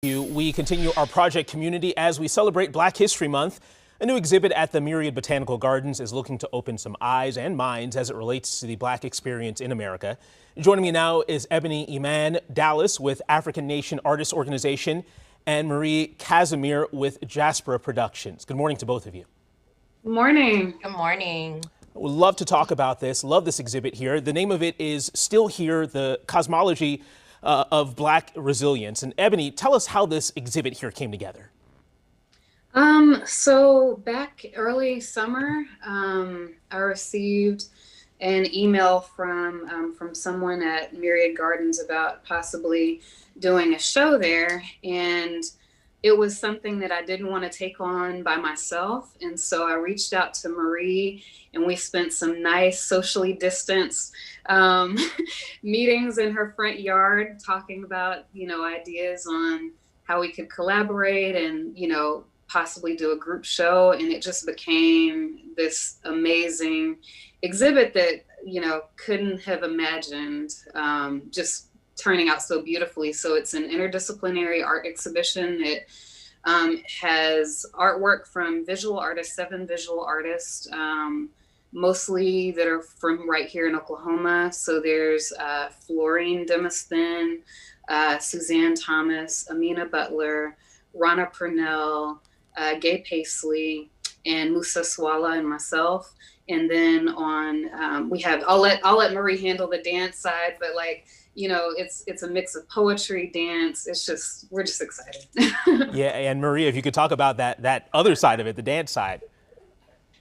We continue our project Community as we celebrate Black History Month. A new exhibit at the Myriad Botanical Gardens is looking to open some eyes and minds as it relates to the Black experience in America. Joining me now is Ebony Iman Dallas with African Nation Artists Organization and Marie Casimir with Jaspera Productions. Good morning to both of you. Good morning. Good morning. Would love to talk about this. Love this exhibit here. The name of it is Still Here, the Cosmology of Black Resilience. And Ebony, tell us how this exhibit here came together. So back early summer, I received an email from someone at Myriad Gardens about possibly doing a show there. And it was something that I didn't want to take on by myself. And so I reached out to Marie and we spent some nice socially distanced meetings in her front yard talking about, ideas on how we could collaborate and, possibly do a group show. And it just became this amazing exhibit that, couldn't have imagined just turning out so beautifully. So it's an interdisciplinary art exhibition that has artwork from visual artists, 7 visual artists, mostly that are from right here in Oklahoma. So there's Florine Demosthenes, Suzanne Thomas, Amina Butler, Rana Purnell, Gay Paisley, and Musa Swala and myself. And then on we have I'll let Marie handle the dance side, but it's a mix of poetry, dance. We're just excited. Yeah, and Maria, if you could talk about that other side of it, the dance side.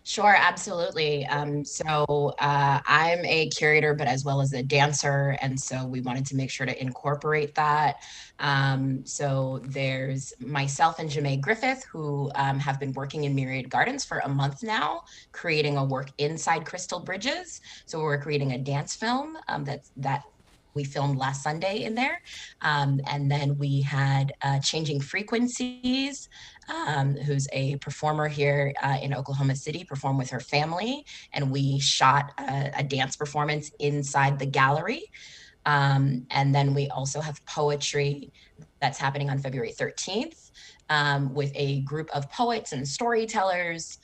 Sure, absolutely. So I'm a curator, but as well as a dancer. And so we wanted to make sure to incorporate that. So there's myself and Jamae Griffith, who have been working in Myriad Gardens for a month now, creating a work inside Crystal Bridges. So we're creating a dance film that we filmed last Sunday in there. And then we had Changing Frequencies, who's a performer here in Oklahoma City, perform with her family. And we shot a dance performance inside the gallery. And then we also have poetry that's happening on February 13th with a group of poets and storytellers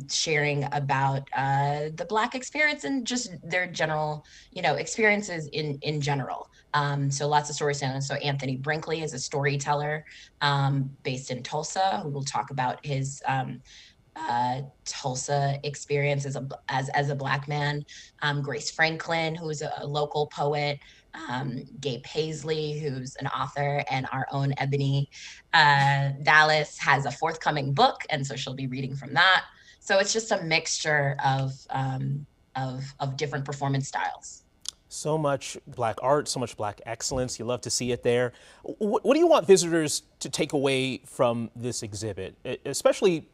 sharing about the Black experience and just their general, experiences in general. So lots of storytelling. So Anthony Brinkley is a storyteller based in Tulsa, who will talk about his Tulsa experience as a Black man. Grace Franklin, who's a local poet. Gay Paisley, who's an author, and our own Ebony Dallas has a forthcoming book, and so she'll be reading from that. So it's just a mixture of different performance styles. So much Black art, so much Black excellence. You love to see it there. What do you want visitors to take away from this exhibit, especially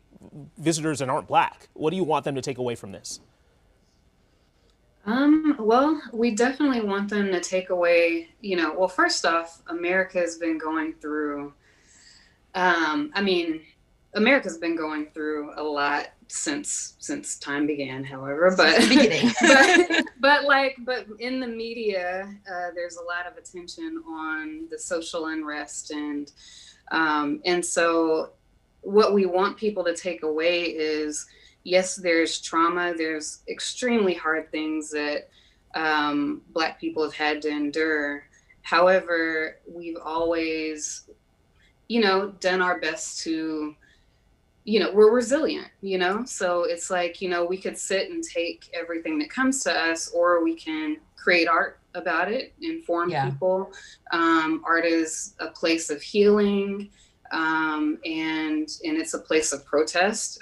visitors that aren't Black? What do you want them to take away from this? Well, we definitely want them to take away, well, first off, America has been going through, America's been going through a lot since time began, however, but but in the media, there's a lot of attention on the social unrest and so what we want people to take away is, yes, there's trauma, there's extremely hard things that Black people have had to endure. However, we've always, done our best to, we're resilient, so it's like, we could sit and take everything that comes to us, or we can create art about it, inform people. Art is a place of healing, and it's a place of protest.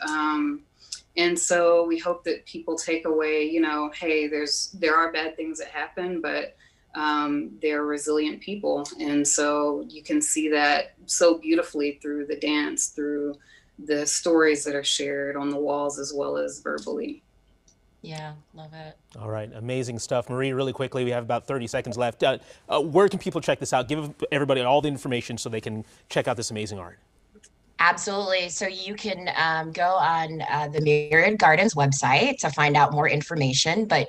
And so we hope that people take away, hey, there are bad things that happen, but they're resilient people. And so you can see that so beautifully through the dance, through the stories that are shared on the walls as well as verbally. Yeah, love it. All right, amazing stuff. Marie, really quickly, we have about 30 seconds left. Where can people check this out? Give everybody all the information so they can check out this amazing art. Absolutely. So you can go on the Myriad Gardens website to find out more information, but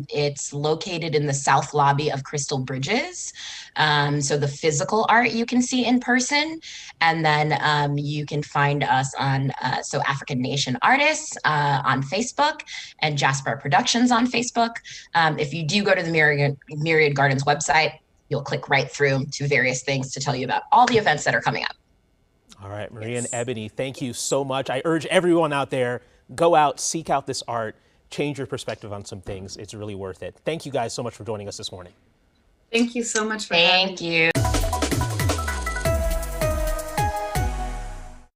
it's located in the south lobby of Crystal Bridges. So the physical art you can see in person, and then you can find us on so African Nation Artists on Facebook and Jasper Productions on Facebook. If you do go to the Myriad Gardens website, you'll click right through to various things to tell you about all the events that are coming up. All right, Maria and Ebony, thank you so much. I urge everyone out there, go out, seek out this art, change your perspective on some things. It's really worth it. Thank you guys so much for joining us this morning. Thank you so much for having me. Thank you.